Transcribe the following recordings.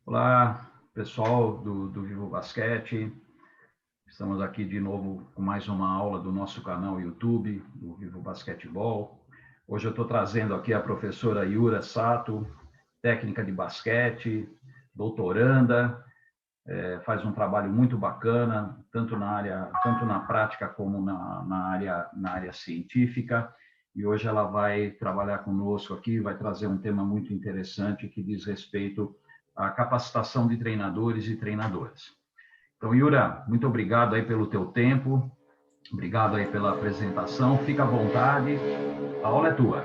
Olá, pessoal do Vivo Basquete. Estamos aqui de novo com mais uma aula do nosso canal YouTube, do Vivo Basquetebol. Hoje eu estou trazendo aqui a professora Yura Sato, técnica de basquete, doutoranda, faz um trabalho muito bacana, tanto na prática como na área científica. E hoje ela vai trabalhar conosco aqui, vai trazer um tema muito interessante que diz respeito à capacitação de treinadores e treinadoras. Então, Yura, muito obrigado aí pelo teu tempo, obrigado aí pela apresentação, fica à vontade, a aula é tua.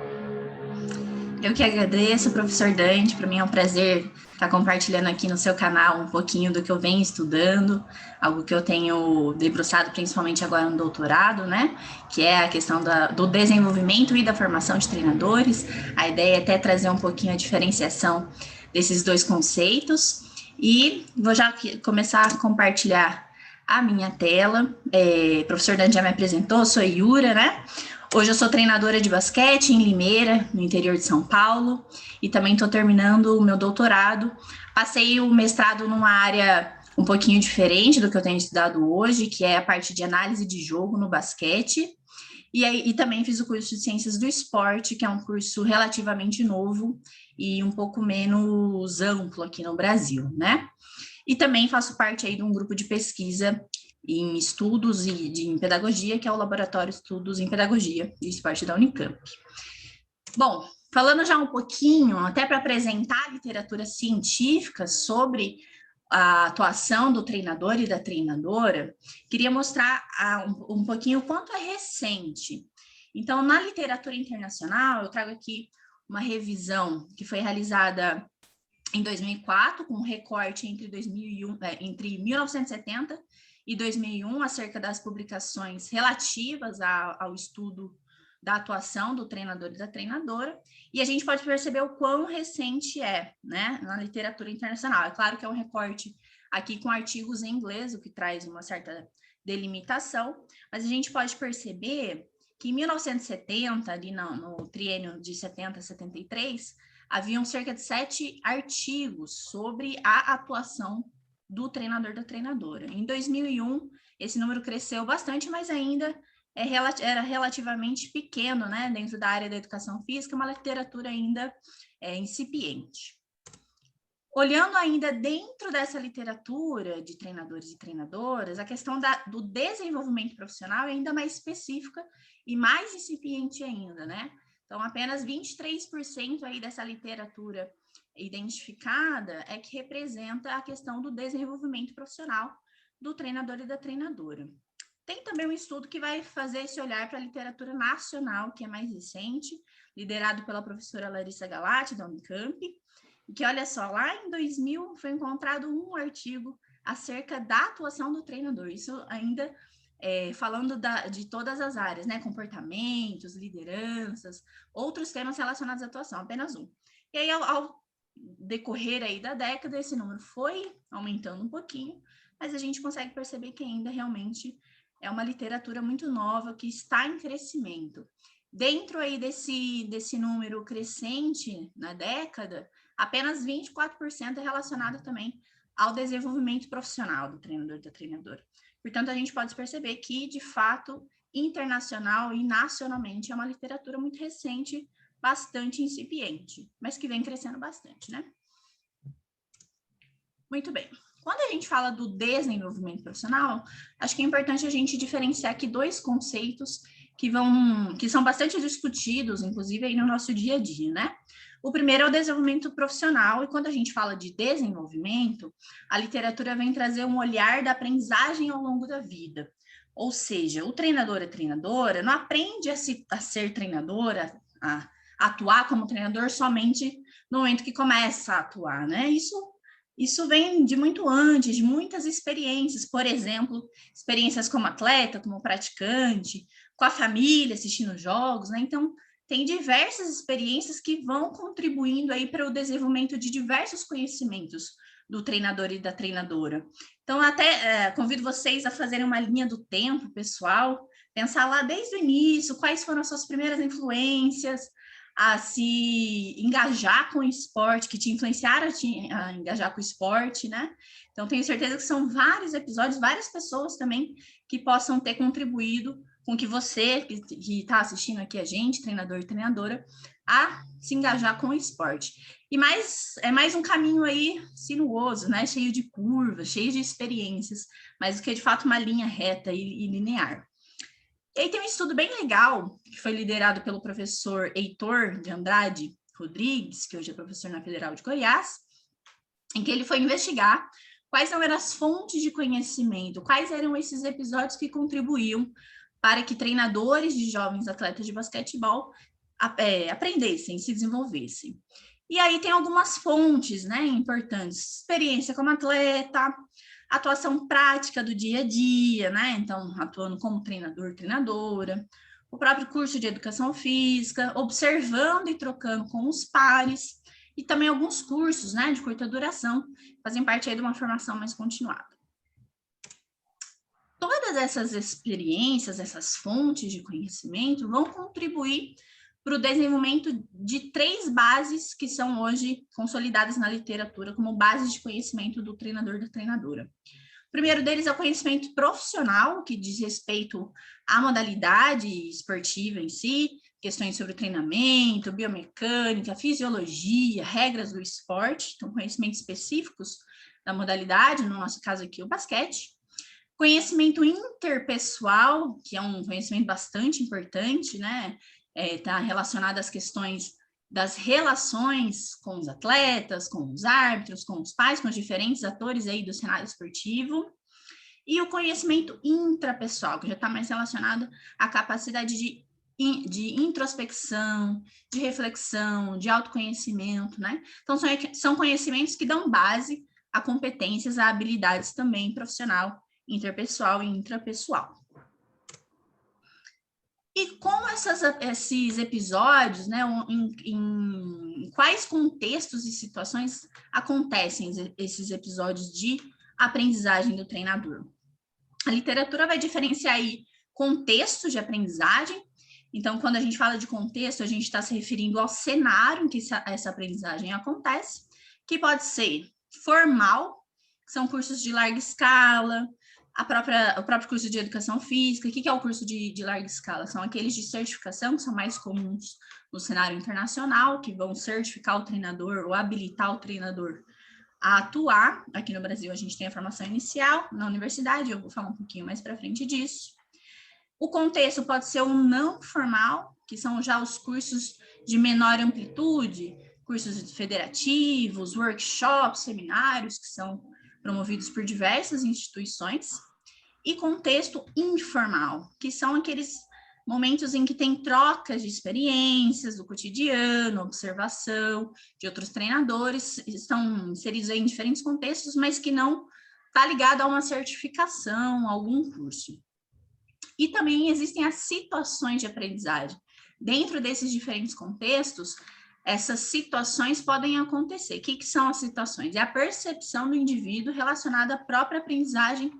Eu que agradeço, professor Dante, para mim é um prazer estar compartilhando aqui no seu canal um pouquinho do que eu venho estudando, algo que eu tenho debruçado principalmente agora no doutorado, né? Que é a questão do desenvolvimento e da formação de treinadores. A ideia é até trazer um pouquinho a diferenciação desses dois conceitos. E vou já começar a compartilhar a minha tela. Professor Dante já me apresentou, sou Yura, né? Hoje eu sou treinadora de basquete em Limeira, no interior de São Paulo, e também estou terminando o meu doutorado. Passei o mestrado numa área um pouquinho diferente do que eu tenho estudado hoje, que é a parte de análise de jogo no basquete, e também fiz o curso de Ciências do Esporte, que é um curso relativamente novo e um pouco menos amplo aqui no Brasil, né? E também faço parte aí de um grupo de pesquisa em estudos em pedagogia, que é o Laboratório Estudos em Pedagogia e Esporte da Unicamp. Bom, falando já um pouquinho, até para apresentar a literatura científica sobre a atuação do treinador e da treinadora, queria mostrar um pouquinho o quanto é recente. Então, na literatura internacional, eu trago aqui uma revisão que foi realizada em 2004, com um recorte entre 1970 e 2001, acerca das publicações relativas ao estudo da atuação do treinador e da treinadora, e a gente pode perceber o quão recente é, né, na literatura internacional. É claro que é um recorte aqui com artigos em inglês, o que traz uma certa delimitação, mas a gente pode perceber que em 1970, ali no triênio de 70 a 73, haviam cerca de 7 artigos sobre a atuação do treinador da treinadora. Em 2001, esse número cresceu bastante, mas ainda era relativamente pequeno, né? Dentro da área da educação física, uma literatura ainda incipiente. Olhando ainda dentro dessa literatura de treinadores e treinadoras, a questão do desenvolvimento profissional é ainda mais específica e mais incipiente ainda, né? Então, apenas 23% aí dessa literatura identificada é que representa a questão do desenvolvimento profissional do treinador e da treinadora. Tem também um estudo que vai fazer esse olhar para a literatura nacional, que é mais recente, liderado pela professora Larissa Galati, da Unicamp, e que, olha só, lá em 2000 foi encontrado um artigo acerca da atuação do treinador. Isso ainda falando de todas as áreas, né? Comportamentos, lideranças, outros temas relacionados à atuação, apenas um. E aí, ao decorrer aí da década, esse número foi aumentando um pouquinho, mas a gente consegue perceber que ainda realmente é uma literatura muito nova que está em crescimento. Dentro aí desse número crescente na década, apenas 24% é relacionado também ao desenvolvimento profissional do treinador e da treinadora. Portanto, a gente pode perceber que, de fato, internacional e nacionalmente é uma literatura muito recente, bastante incipiente, mas que vem crescendo bastante, né? Muito bem. Quando a gente fala do desenvolvimento profissional, acho que é importante a gente diferenciar aqui dois conceitos que são bastante discutidos, inclusive aí no nosso dia a dia, né? O primeiro é o desenvolvimento profissional, e quando a gente fala de desenvolvimento, a literatura vem trazer um olhar da aprendizagem ao longo da vida. Ou seja, o treinador e treinadora não aprende a ser treinadora, a atuar como treinador somente no momento que começa a atuar, né? Isso vem de muito antes, de muitas experiências, por exemplo, experiências como atleta, como praticante, com a família, assistindo jogos, né? Então, tem diversas experiências que vão contribuindo aí para o desenvolvimento de diversos conhecimentos do treinador e da treinadora. Então, até convido vocês a fazerem uma linha do tempo, pessoal, pensar lá desde o início, quais foram as suas primeiras influências, a se engajar com o esporte, que te influenciaram a engajar com o esporte, né? Então, tenho certeza que são vários episódios, várias pessoas também que possam ter contribuído com que você, que está assistindo aqui a gente, treinador e treinadora, a se engajar com o esporte. E é mais um caminho aí sinuoso, né? Cheio de curvas, cheio de experiências, mas o que é de fato uma linha reta e linear. E aí tem um estudo bem legal, que foi liderado pelo professor Heitor de Andrade Rodrigues, que hoje é professor na Federal de Goiás, em que ele foi investigar quais eram as fontes de conhecimento, quais eram esses episódios que contribuíam para que treinadores de jovens atletas de basquetebol aprendessem, se desenvolvessem. E aí tem algumas fontes, né, importantes: experiência como atleta, atuação prática do dia a dia, né, então atuando como treinador, treinadora, o próprio curso de educação física, observando e trocando com os pares, e também alguns cursos, né, de curta duração, fazem parte aí de uma formação mais continuada. Todas essas experiências, essas fontes de conhecimento vão contribuir para o desenvolvimento de 3 bases que são hoje consolidadas na literatura como bases de conhecimento do treinador e da treinadora. O primeiro deles é o conhecimento profissional, que diz respeito à modalidade esportiva em si, questões sobre treinamento, biomecânica, fisiologia, regras do esporte, então conhecimentos específicos da modalidade, no nosso caso aqui o basquete. Conhecimento interpessoal, que é um conhecimento bastante importante, né? Está relacionado às questões das relações com os atletas, com os árbitros, com os pais, com os diferentes atores aí do cenário esportivo. E o conhecimento intrapessoal, que já está mais relacionado à capacidade de introspecção, de reflexão, de autoconhecimento, né? Então, são conhecimentos que dão base a competências, a habilidades também profissional, interpessoal e intrapessoal. E como esses episódios, né, em quais contextos e situações acontecem esses episódios de aprendizagem do treinador? A literatura vai diferenciar aí contextos de aprendizagem. Então, quando a gente fala de contexto, a gente está se referindo ao cenário em que essa aprendizagem acontece, que pode ser formal, que são cursos de larga escala, o próprio curso de educação física. O que é o curso de larga escala? São aqueles de certificação, que são mais comuns no cenário internacional, que vão certificar o treinador ou habilitar o treinador a atuar. Aqui no Brasil, a gente tem a formação inicial na universidade, eu vou falar um pouquinho mais para frente disso. O contexto pode ser o não formal, que são já os cursos de menor amplitude, cursos federativos, workshops, seminários, que são promovidos por diversas instituições. E contexto informal, que são aqueles momentos em que tem trocas de experiências do cotidiano, observação de outros treinadores, estão inseridos em diferentes contextos, mas que não está ligado a uma certificação, a algum curso. E também existem as situações de aprendizagem. Dentro desses diferentes contextos, essas situações podem acontecer. O que são as situações? É a percepção do indivíduo relacionada à própria aprendizagem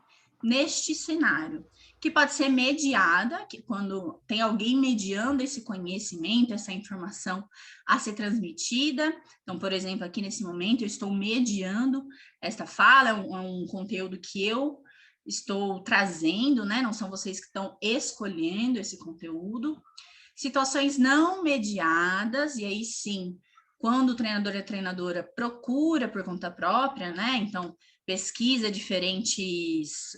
neste cenário, que pode ser mediada, que quando tem alguém mediando esse conhecimento, essa informação a ser transmitida. Então, por exemplo, aqui nesse momento eu estou mediando esta fala, é um conteúdo que eu estou trazendo, né? Não são vocês que estão escolhendo esse conteúdo. Situações não mediadas, e aí sim, quando o treinador e a treinadora procura por conta própria, né? Então, pesquisa diferentes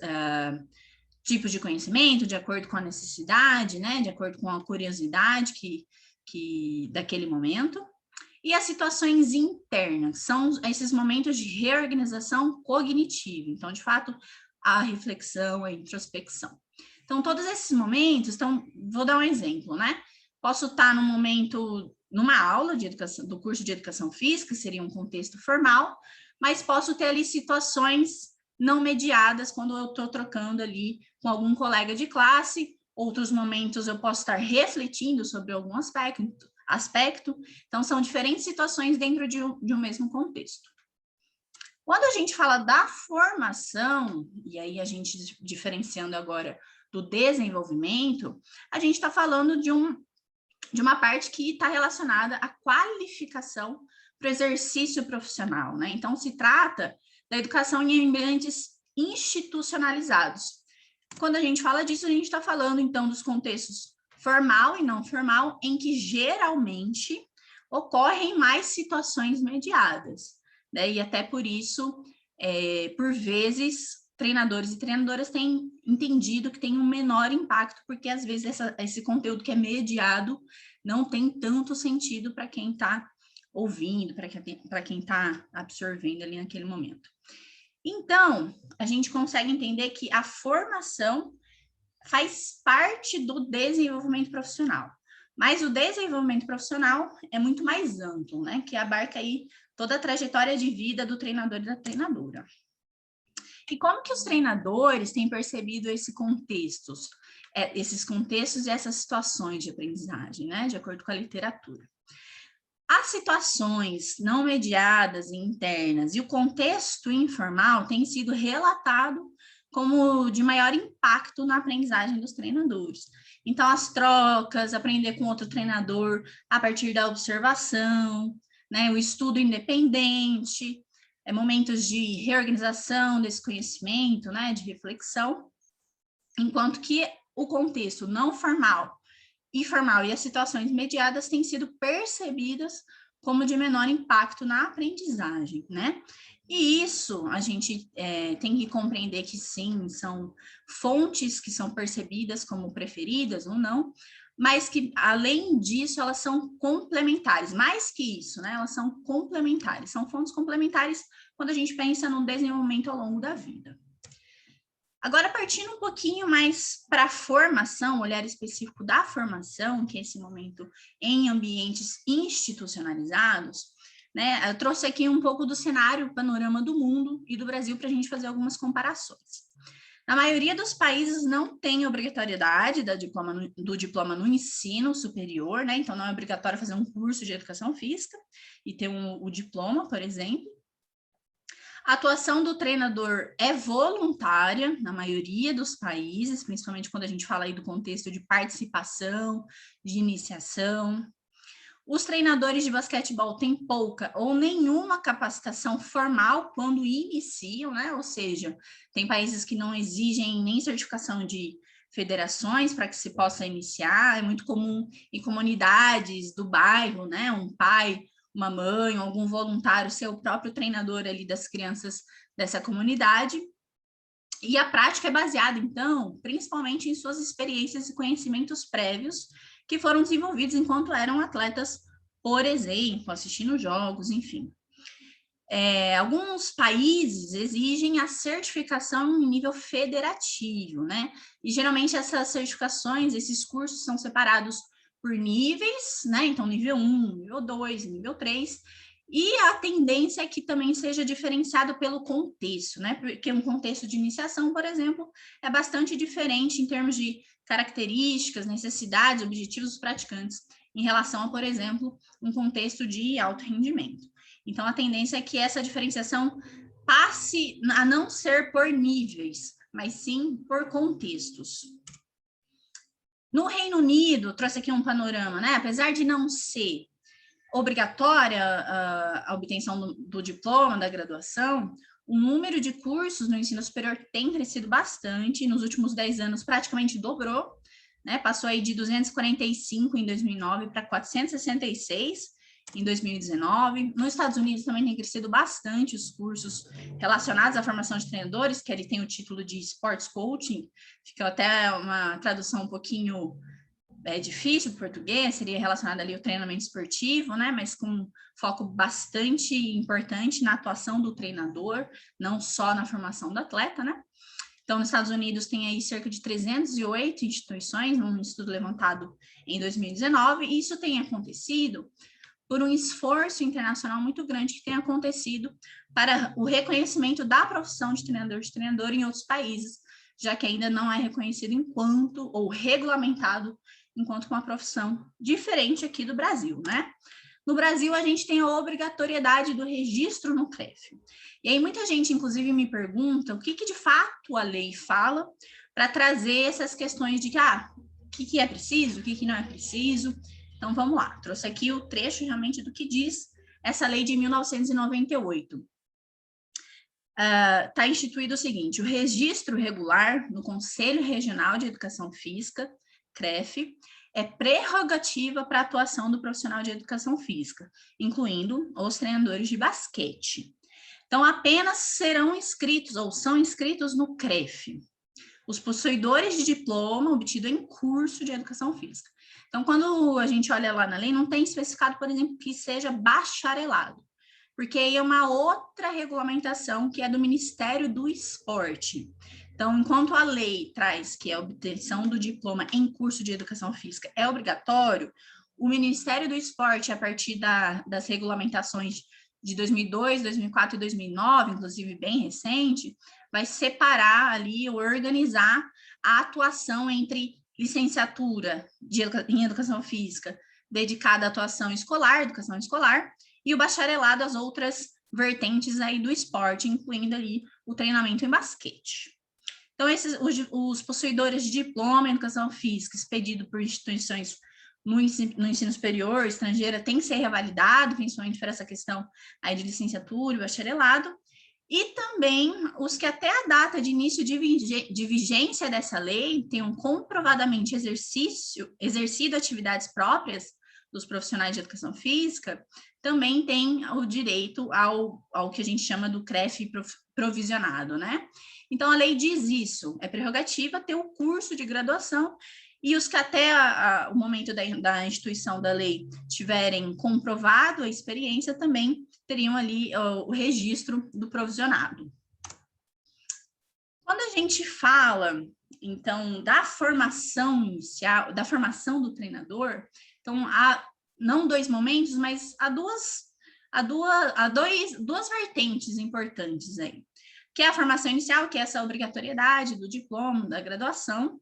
tipos de conhecimento, de acordo com a necessidade, né? De acordo com a curiosidade que daquele momento. E as situações internas, são esses momentos de reorganização cognitiva. Então, de fato, a reflexão, a introspecção. Então, todos esses momentos, vou dar um exemplo, né? Posso estar num momento, numa aula de educação, do curso de educação física, seria um contexto formal, mas posso ter ali situações não mediadas quando eu estou trocando ali com algum colega de classe. Outros momentos eu posso estar refletindo sobre algum aspecto. Então, são diferentes situações dentro de um mesmo contexto. Quando a gente fala da formação, e aí a gente diferenciando agora do desenvolvimento, a gente está falando de um de uma parte que está relacionada à qualificação para o exercício profissional, né? Então, se trata da educação em ambientes institucionalizados. Quando a gente fala disso, a gente está falando, então, dos contextos formal e não formal, em que geralmente ocorrem mais situações mediadas, né? E até por isso, por vezes, treinadores e treinadoras têm entendido que tem um menor impacto, porque às vezes esse conteúdo que é mediado não tem tanto sentido para quem está ouvindo, para quem está absorvendo ali naquele momento. Então, a gente consegue entender que a formação faz parte do desenvolvimento profissional. Mas o desenvolvimento profissional é muito mais amplo, né? Que abarca aí toda a trajetória de vida do treinador e da treinadora. E como que os treinadores têm percebido esses contextos e essas situações de aprendizagem, né? De acordo com a literatura. As situações não mediadas e internas e o contexto informal têm sido relatado como de maior impacto na aprendizagem dos treinadores. Então, as trocas, aprender com outro treinador a partir da observação, né, o estudo independente, momentos de reorganização desse conhecimento, né, de reflexão, enquanto que o contexto não formal e formal e as situações mediadas têm sido percebidas como de menor impacto na aprendizagem, né? E isso a gente tem que compreender que sim, são fontes que são percebidas como preferidas ou não, mas que, além disso, elas são complementares. Mais que isso, né? Elas são complementares, são fontes complementares quando a gente pensa no desenvolvimento ao longo da vida. Agora, partindo um pouquinho mais para a formação, olhar específico da formação, que é esse momento em ambientes institucionalizados, né? Eu trouxe aqui um pouco do cenário, panorama do mundo e do Brasil para a gente fazer algumas comparações. Na maioria dos países não tem obrigatoriedade do diploma no ensino superior, né? Então não é obrigatório fazer um curso de educação física e ter o diploma, por exemplo. A atuação do treinador é voluntária na maioria dos países, principalmente quando a gente fala aí do contexto de participação, de iniciação. Os treinadores de basquetebol têm pouca ou nenhuma capacitação formal quando iniciam, né? Ou seja, tem países que não exigem nem certificação de federações para que se possa iniciar. É muito comum em comunidades do bairro, né? Um pai, uma mãe, algum voluntário ser o próprio treinador ali das crianças dessa comunidade. E a prática é baseada, então, principalmente em suas experiências e conhecimentos prévios que foram desenvolvidos enquanto eram atletas, por exemplo, assistindo jogos, enfim. Alguns países exigem a certificação em nível federativo, né? E geralmente essas certificações, esses cursos são separados por níveis, né? Então, nível 1, nível 2, nível 3, e a tendência é que também seja diferenciado pelo contexto, né? Porque um contexto de iniciação, por exemplo, é bastante diferente em termos de características, necessidades, objetivos dos praticantes, em relação a, por exemplo, um contexto de alto rendimento. Então, a tendência é que essa diferenciação passe a não ser por níveis, mas sim por contextos. No Reino Unido, trouxe aqui um panorama, né? Apesar de não ser obrigatória a obtenção do diploma, da graduação, o número de cursos no ensino superior tem crescido bastante, nos últimos 10 anos praticamente dobrou, né? Passou aí de 245 em 2009 para 466 em 2019. Nos Estados Unidos também tem crescido bastante os cursos relacionados à formação de treinadores, que ele tem o título de Sports Coaching, fica até uma tradução um pouquinho difícil do português, seria relacionado ali ao treinamento esportivo, né, mas com foco bastante importante na atuação do treinador, não só na formação do atleta, né. Então, nos Estados Unidos tem aí cerca de 308 instituições, num estudo levantado em 2019, e isso tem acontecido por um esforço internacional muito grande que tem acontecido para o reconhecimento da profissão de treinador em outros países, já que ainda não é reconhecido enquanto, ou regulamentado enquanto uma profissão diferente aqui do Brasil, né? No Brasil, a gente tem a obrigatoriedade do registro no CREF. E aí muita gente, inclusive, me pergunta o que de fato a lei fala para trazer essas questões de o que é preciso, o que não é preciso. Então, vamos lá. Trouxe aqui o trecho realmente do que diz essa lei de 1998. Está instituído o seguinte: o registro regular no Conselho Regional de Educação Física, CREF, é prerrogativa para a atuação do profissional de educação física, incluindo os treinadores de basquete. Então, apenas serão inscritos ou são inscritos no CREF os possuidores de diploma obtido em curso de educação física. Então, quando a gente olha lá na lei, não tem especificado, por exemplo, que seja bacharelado, porque aí é uma outra regulamentação que é do Ministério do Esporte. Então, enquanto a lei traz que a obtenção do diploma em curso de educação física é obrigatório, o Ministério do Esporte, a partir das regulamentações de 2002, 2004 e 2009, inclusive bem recente, vai separar ali, organizar a atuação entre licenciatura em educação física dedicada à atuação escolar, educação escolar, e o bacharelado às outras vertentes aí do esporte, incluindo ali o treinamento em basquete. Então, os possuidores de diploma em educação física expedido por instituições no ensino superior, estrangeira, tem que ser revalidado, principalmente por essa questão aí de licenciatura e bacharelado, e também os que até a data de início de vigência dessa lei tenham comprovadamente exercido atividades próprias dos profissionais de educação física, também tem o direito ao que a gente chama do CREF provisionado, né? Então, a lei diz isso, é prerrogativa ter o curso de graduação, e os que até o momento da instituição da lei tiverem comprovado a experiência também teriam ali o registro do provisionado. Quando a gente fala, então, da formação inicial, da formação do treinador, então, há não dois momentos, mas há duas vertentes importantes aí, que é a formação inicial, que é essa obrigatoriedade do diploma, da graduação,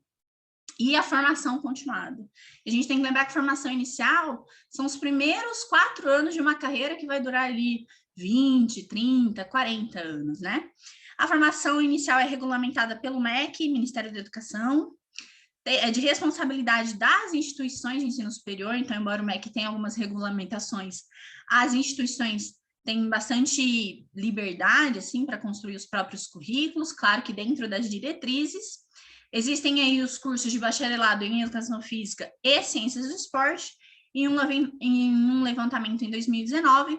e a formação continuada. A gente tem que lembrar que a formação inicial são os primeiros 4 anos de uma carreira que vai durar ali 20, 30, 40 anos, né? A formação inicial é regulamentada pelo MEC, Ministério da Educação, é de responsabilidade das instituições de ensino superior, então, embora o MEC tenha algumas regulamentações, as instituições têm bastante liberdade, assim, para construir os próprios currículos, claro que dentro das diretrizes. Existem aí os cursos de bacharelado em Educação Física e Ciências do Esporte. Em um levantamento em 2019,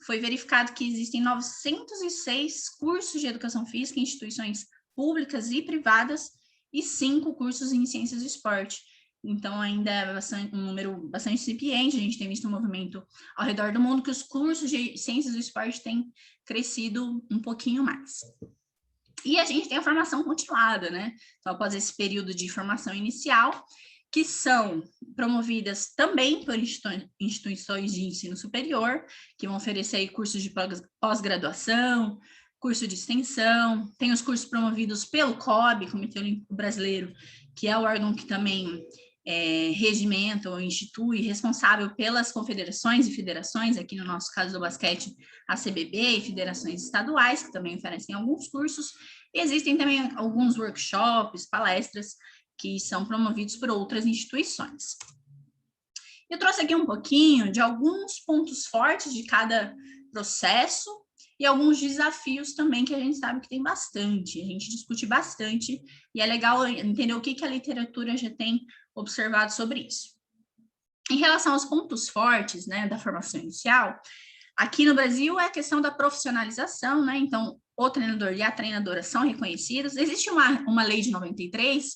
foi verificado que existem 906 cursos de Educação Física em instituições públicas e privadas e 5 cursos em Ciências do Esporte. Então, ainda é um número bastante incipiente. A gente tem visto um movimento ao redor do mundo que os cursos de Ciências do Esporte têm crescido um pouquinho mais. E a gente tem a formação continuada, né? Então, após esse período de formação inicial, que são promovidas também por instituições de ensino superior, que vão oferecer aí cursos de pós-graduação, curso de extensão, tem os cursos promovidos pelo COB, Comitê Olímpico Brasileiro, que é o órgão que também regimenta ou institui, responsável pelas confederações e federações, aqui no nosso caso do basquete, a CBB e federações estaduais, que também oferecem alguns cursos, e existem também alguns workshops, palestras, que são promovidos por outras instituições. Eu trouxe aqui um pouquinho de alguns pontos fortes de cada processo e alguns desafios também que a gente sabe que tem bastante, a gente discute bastante, e é legal entender o que a literatura já tem observado sobre isso. Em relação aos pontos fortes, né, da formação inicial, aqui no Brasil é a questão da profissionalização, né, então o treinador e a treinadora são reconhecidos. Existe uma lei de 93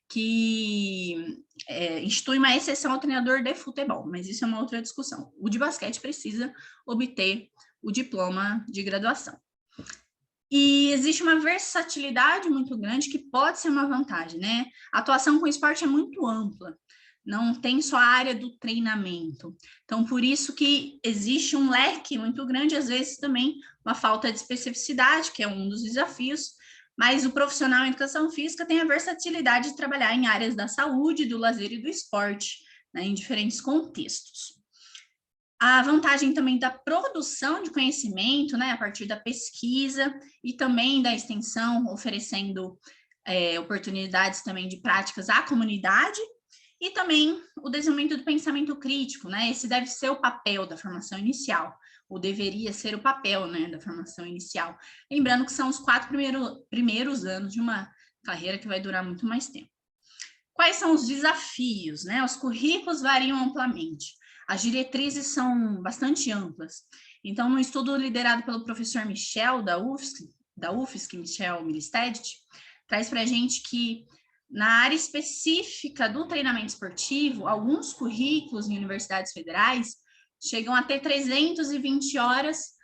que institui uma exceção ao treinador de futebol, mas isso é uma outra discussão. O de basquete precisa obter o diploma de graduação. E existe uma versatilidade muito grande que pode ser uma vantagem, né? A atuação com o esporte é muito ampla, não tem só a área do treinamento. Então, por isso que existe um leque muito grande, às vezes também uma falta de especificidade, que é um dos desafios, mas o profissional em educação física tem a versatilidade de trabalhar em áreas da saúde, do lazer e do esporte, né, em diferentes contextos. A vantagem também da produção de conhecimento, né, a partir da pesquisa e também da extensão, oferecendo oportunidades também de práticas à comunidade, E também o desenvolvimento do pensamento crítico, né? Esse deve ser o papel da formação inicial, ou deveria ser o papel, né, da formação inicial. Lembrando que são os 4 primeiros anos de uma carreira que vai durar muito mais tempo. Quais são os desafios, né? Os currículos variam amplamente. As diretrizes são bastante amplas. Então, no estudo liderado pelo professor Michel, da UFSC, Michel Milstedt, traz para a gente que na área específica do treinamento esportivo, alguns currículos em universidades federais chegam a ter 320 horas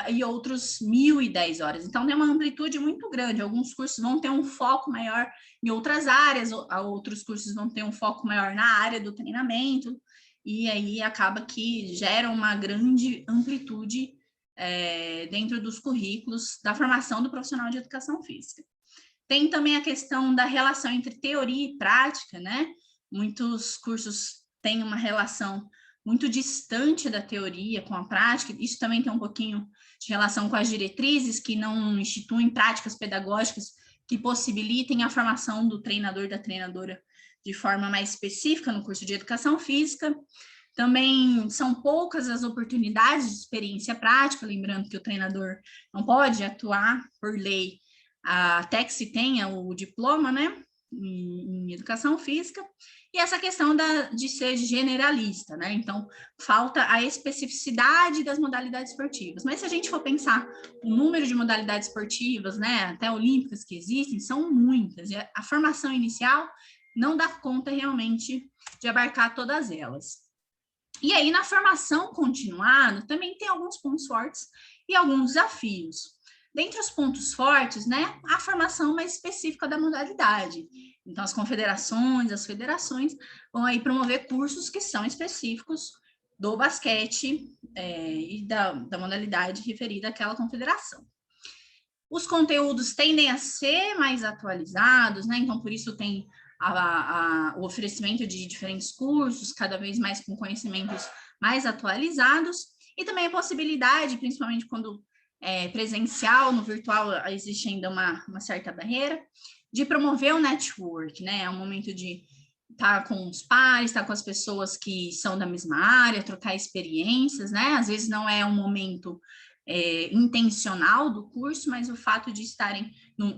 e outros 1.010 horas. Então, tem uma amplitude muito grande. Alguns cursos vão ter um foco maior em outras áreas, outros cursos vão ter um foco maior na área do treinamento, e aí acaba que gera uma grande amplitude dentro dos currículos da formação do profissional de educação física. Tem também a questão da relação entre teoria e prática, né? Muitos cursos têm uma relação muito distante da teoria com a prática. Isso também tem um pouquinho de relação com as diretrizes, que não instituem práticas pedagógicas que possibilitem a formação do treinador e da treinadora de forma mais específica no curso de educação física. Também são poucas as oportunidades de experiência prática, lembrando que o treinador não pode atuar por lei até que se tenha o diploma, né, em educação física, e essa questão de ser generalista, né, então falta a especificidade das modalidades esportivas, mas se a gente for pensar o número de modalidades esportivas, né, até olímpicas que existem, são muitas, e a formação inicial não dá conta realmente de abarcar todas elas. E aí, na formação continuada, também tem alguns pontos fortes e alguns desafios. Dentre os pontos fortes, né, a formação mais específica da modalidade. Então, as confederações, as federações vão aí promover cursos que são específicos do basquete e da modalidade referida àquela confederação. Os conteúdos tendem a ser mais atualizados, né, então por isso tem o oferecimento de diferentes cursos, cada vez mais com conhecimentos mais atualizados, e também a possibilidade, principalmente quando presencial, no virtual existe ainda uma certa barreira, de promover o network, né? É um momento de estar com os pares, estar com as pessoas que são da mesma área, trocar experiências, né? Às vezes não é um momento intencional do curso, mas o fato de estarem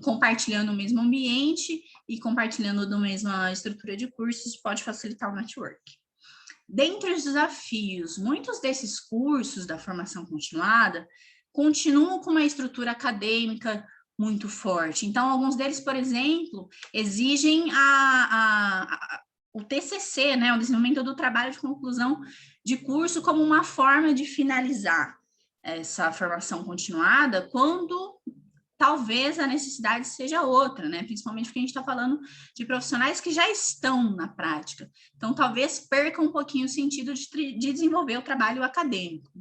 compartilhando o mesmo ambiente e compartilhando da mesma estrutura de cursos pode facilitar o network. Dentre os desafios, muitos desses cursos da formação continuada continuam com uma estrutura acadêmica muito forte. Então, alguns deles, por exemplo, exigem o TCC, né, o desenvolvimento do trabalho de conclusão de curso como uma forma de finalizar essa formação continuada, quando talvez a necessidade seja outra, né? Principalmente porque a gente está falando de profissionais que já estão na prática. Então, talvez perca um pouquinho o sentido de desenvolver o trabalho acadêmico.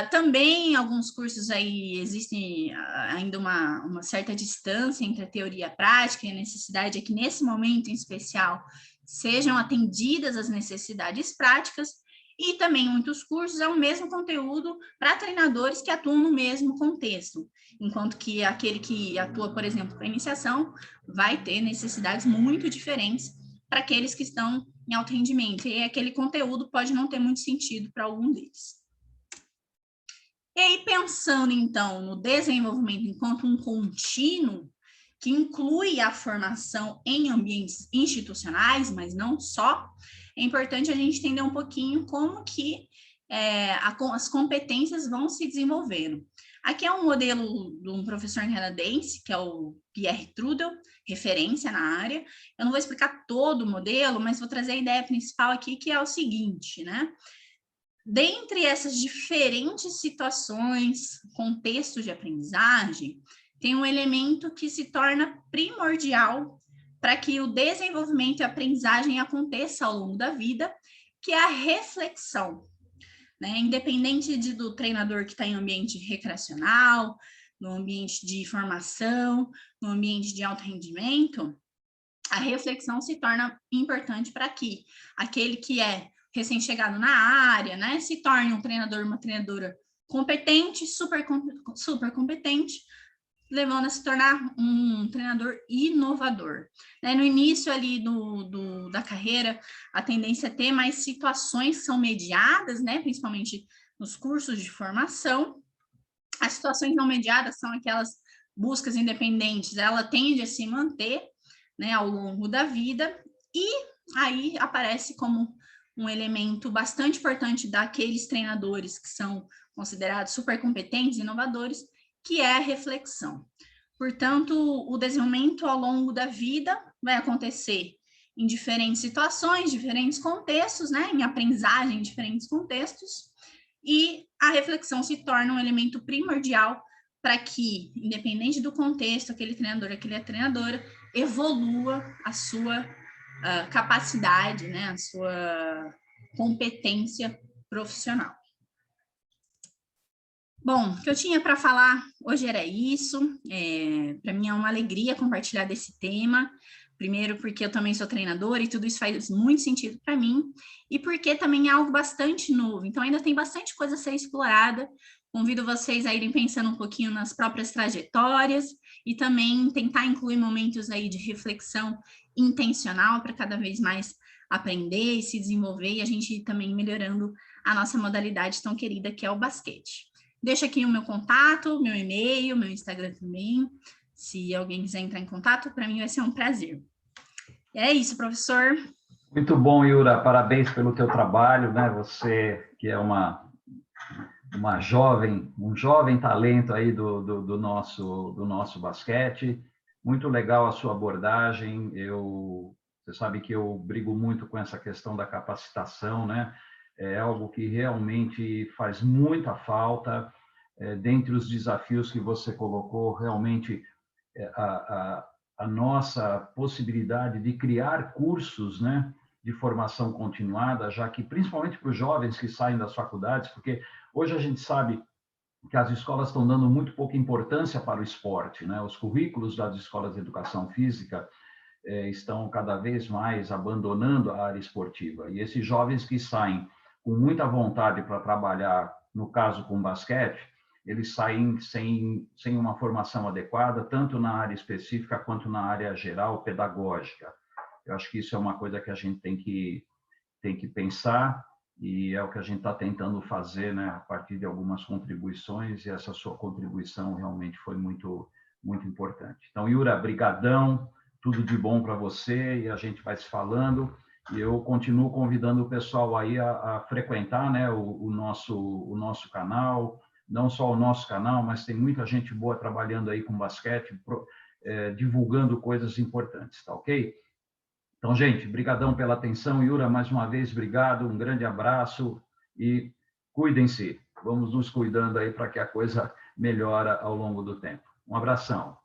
Também, alguns cursos aí, existem ainda uma certa distância entre a teoria e a prática, e a necessidade é que, nesse momento em especial, sejam atendidas as necessidades práticas, e também muitos cursos é o mesmo conteúdo para treinadores que atuam no mesmo contexto, enquanto que aquele que atua, por exemplo, para iniciação, vai ter necessidades muito diferentes para aqueles que estão em alto rendimento, e aquele conteúdo pode não ter muito sentido para algum deles. E aí, pensando, então, no desenvolvimento enquanto um contínuo, que inclui a formação em ambientes institucionais, mas não só, é importante a gente entender um pouquinho como que as competências vão se desenvolvendo. Aqui é um modelo de um professor canadense, que é o Pierre Trudel, referência na área. Eu não vou explicar todo o modelo, mas vou trazer a ideia principal aqui, que é o seguinte, né? Dentre essas diferentes situações, contextos de aprendizagem, tem um elemento que se torna primordial para que o desenvolvimento e a aprendizagem aconteça ao longo da vida, que é a reflexão. Né? Independente do treinador que está em ambiente recreacional, no ambiente de formação, no ambiente de alto rendimento, a reflexão se torna importante para que aquele que é recém-chegado na área, né, se torne um treinador, uma treinadora competente, super competente, levando a se tornar um treinador inovador. Né? No início ali da carreira, a tendência é ter mais situações que são mediadas, né? Principalmente nos cursos de formação. As situações não mediadas são aquelas buscas independentes, ela tende a se manter, né, ao longo da vida, e aí aparece como um elemento bastante importante daqueles treinadores que são considerados super competentes, inovadores, que é a reflexão. Portanto, o desenvolvimento ao longo da vida vai acontecer em diferentes situações, diferentes contextos, né, em aprendizagem em diferentes contextos, e a reflexão se torna um elemento primordial para que, independente do contexto, aquele treinador, aquela treinadora, evolua a sua capacidade, né, a sua competência profissional. Bom, o que eu tinha para falar hoje era isso. Para mim é uma alegria compartilhar desse tema. Primeiro, porque eu também sou treinadora e tudo isso faz muito sentido para mim. E porque também é algo bastante novo. Então, ainda tem bastante coisa a ser explorada. Convido vocês a irem pensando um pouquinho nas próprias trajetórias e também tentar incluir momentos aí de reflexão intencional para cada vez mais aprender e se desenvolver e a gente ir também melhorando a nossa modalidade tão querida que é o basquete. Deixa aqui o meu contato, meu e-mail, meu Instagram também. Se alguém quiser entrar em contato, para mim vai ser um prazer. É isso, professor. Muito bom, Yura. Parabéns pelo teu trabalho, né? Você que é um jovem talento aí do nosso basquete. Muito legal a sua abordagem. Você sabe que eu brigo muito com essa questão da capacitação, né? É algo que realmente faz muita falta. Dentre os desafios que você colocou, realmente a nossa possibilidade de criar cursos, né, de formação continuada, já que, principalmente para os jovens que saem das faculdades, porque hoje a gente sabe que as escolas estão dando muito pouca importância para o esporte, né? Os currículos das escolas de educação física estão cada vez mais abandonando a área esportiva. E esses jovens que saem com muita vontade para trabalhar, no caso com basquete, eles saem sem uma formação adequada, tanto na área específica quanto na área geral, pedagógica. Eu acho que isso é uma coisa que a gente tem que pensar, e é o que a gente está tentando fazer, né, a partir de algumas contribuições, e essa sua contribuição realmente foi muito, muito importante. Então, Yura, brigadão, tudo de bom para você, e a gente vai se falando, e eu continuo convidando o pessoal aí a frequentar, né, o nosso canal, não só o nosso canal, mas tem muita gente boa trabalhando aí com basquete, divulgando coisas importantes, tá ok? Então, gente, brigadão pela atenção. Yura, mais uma vez, obrigado, um grande abraço e cuidem-se. Vamos nos cuidando aí para que a coisa melhore ao longo do tempo. Um abração.